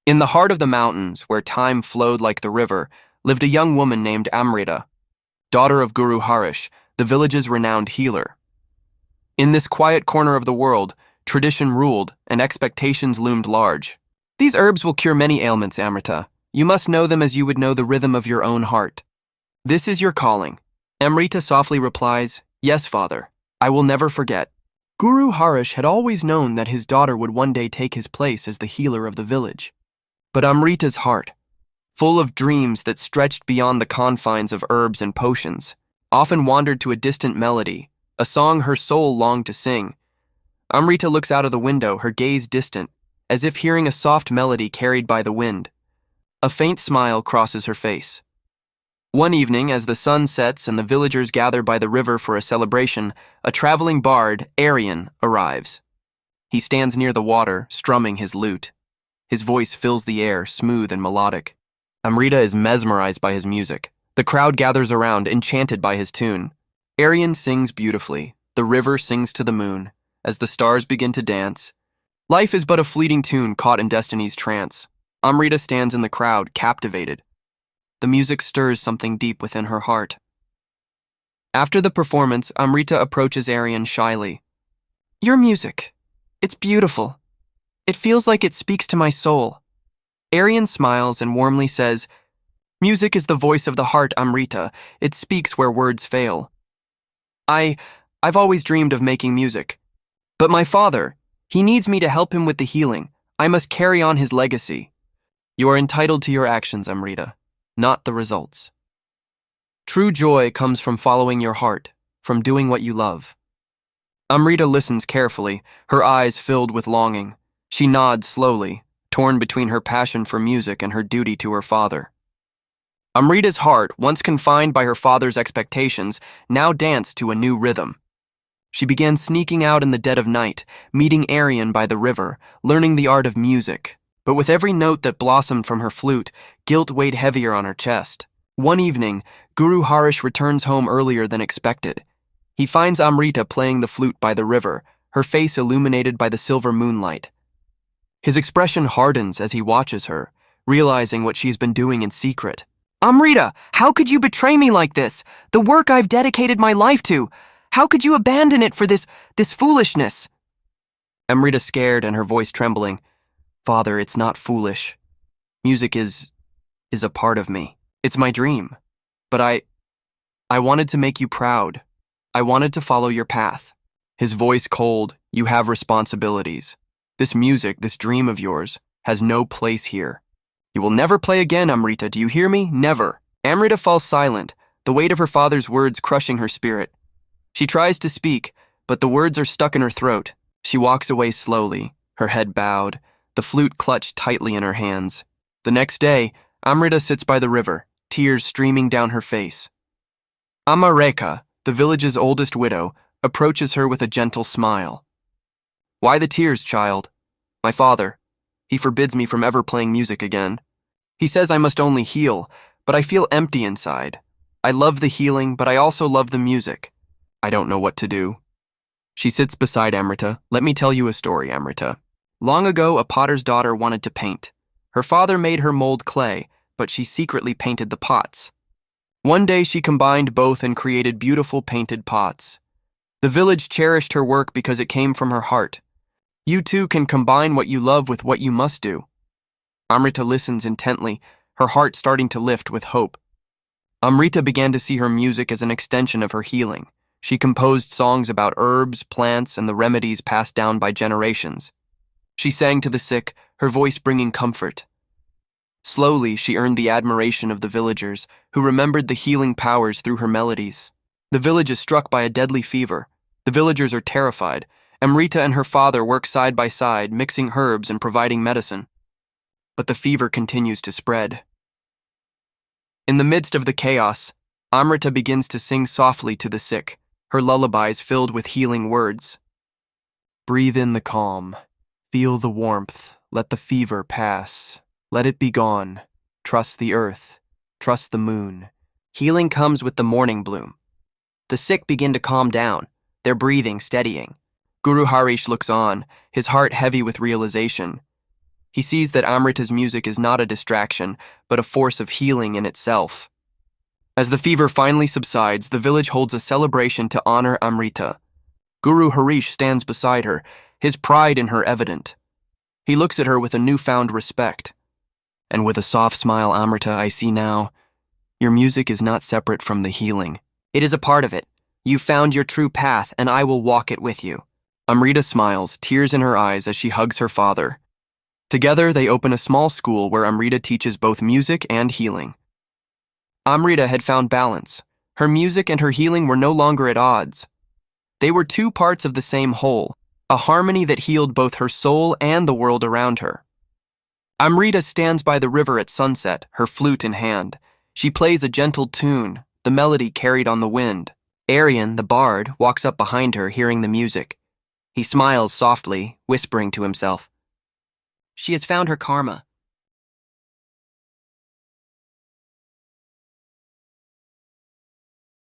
In the heart of the mountains, where time flowed like the river, lived a young woman named Amrita, daughter of Guru Harish, the village's renowned healer. In this quiet corner of the world, tradition ruled and expectations loomed large. These herbs will cure many ailments, Amrita. You must know them as you would know the rhythm of your own heart. This is your calling. Amrita softly replies, "Yes, Father. I will never forget." Guru Harish had always known that his daughter would one day take his place as the healer of the village. But Amrita's heart, full of dreams that stretched beyond the confines of herbs and potions, often wandered to a distant melody, a song her soul longed to sing. Amrita looks out of the window, her gaze distant, as if hearing a soft melody carried by the wind. A faint smile crosses her face. One evening, as the sun sets and the villagers gather by the river for a celebration, a traveling bard, Aryan, arrives. He stands near the water, strumming his lute. His voice fills the air, smooth and melodic. Amrita is mesmerized by his music. The crowd gathers around, enchanted by his tune. Aryan sings beautifully. The river sings to the moon. As the stars begin to dance, life is but a fleeting tune caught in destiny's trance. Amrita stands in the crowd, captivated. The music stirs something deep within her heart. After the performance, Amrita approaches Aryan shyly. "Your music. It's beautiful. It feels like it speaks to my soul." Aryan smiles and warmly says, "Music is the voice of the heart, Amrita. It speaks where words fail. I've always dreamed of making music. But my father, he needs me to help him with the healing. I must carry on his legacy." "You are entitled to your actions, Amrita, not the results. True joy comes from following your heart, from doing what you love." Amrita listens carefully, her eyes filled with longing. She nods slowly, torn between her passion for music and her duty to her father. Amrita's heart, once confined by her father's expectations, now danced to a new rhythm. She began sneaking out in the dead of night, meeting Aryan by the river, learning the art of music. But with every note that blossomed from her flute, guilt weighed heavier on her chest. One evening, Guru Harish returns home earlier than expected. He finds Amrita playing the flute by the river, her face illuminated by the silver moonlight. His expression hardens as he watches her, realizing what she's been doing in secret. "Amrita, how could you betray me like this? The work I've dedicated my life to. How could you abandon it for this foolishness?" Amrita, scared and her voice trembling, "Father, it's not foolish. Music is a part of me. It's my dream. But I wanted to make you proud. I wanted to follow your path." His voice cold, "You have responsibilities. This music, this dream of yours, has no place here. You will never play again, Amrita, do you hear me? Never." Amrita falls silent, the weight of her father's words crushing her spirit. She tries to speak, but the words are stuck in her throat. She walks away slowly, her head bowed, the flute clutched tightly in her hands. The next day, Amrita sits by the river, tears streaming down her face. Amareka, the village's oldest widow, approaches her with a gentle smile. "Why the tears, child?" "My father. He forbids me from ever playing music again. He says I must only heal, but I feel empty inside. I love the healing, but I also love the music. I don't know what to do." She sits beside Amrita. "Let me tell you a story, Amrita. Long ago, a potter's daughter wanted to paint. Her father made her mold clay, but she secretly painted the pots. One day she combined both and created beautiful painted pots. The village cherished her work because it came from her heart. You too can combine what you love with what you must do." Amrita listens intently, her heart starting to lift with hope. Amrita began to see her music as an extension of her healing. She composed songs about herbs, plants, and the remedies passed down by generations. She sang to the sick, her voice bringing comfort. Slowly, she earned the admiration of the villagers, who remembered the healing powers through her melodies. The village is struck by a deadly fever. The villagers are terrified. Amrita and her father work side by side, mixing herbs and providing medicine. But the fever continues to spread. In the midst of the chaos, Amrita begins to sing softly to the sick, her lullabies filled with healing words. "Breathe in the calm. Feel the warmth. Let the fever pass. Let it be gone. Trust the earth. Trust the moon. Healing comes with the morning bloom." The sick begin to calm down, their breathing steadying. Guru Harish looks on, his heart heavy with realization. He sees that Amrita's music is not a distraction, but a force of healing in itself. As the fever finally subsides, the village holds a celebration to honor Amrita. Guru Harish stands beside her, his pride in her evident. He looks at her with a newfound respect. And with a soft smile, Amrita, I see now, your music is not separate from the healing. It is a part of it. You found your true path, and I will walk it with you. Amrita smiles, tears in her eyes as she hugs her father. Together, they open a small school where Amrita teaches both music and healing. Amrita had found balance. Her music and her healing were no longer at odds. They were two parts of the same whole, a harmony that healed both her soul and the world around her. Amrita stands by the river at sunset, her flute in hand. She plays a gentle tune, the melody carried on the wind. Aryan, the bard, walks up behind her, hearing the music. He smiles softly, whispering to himself. She has found her karma.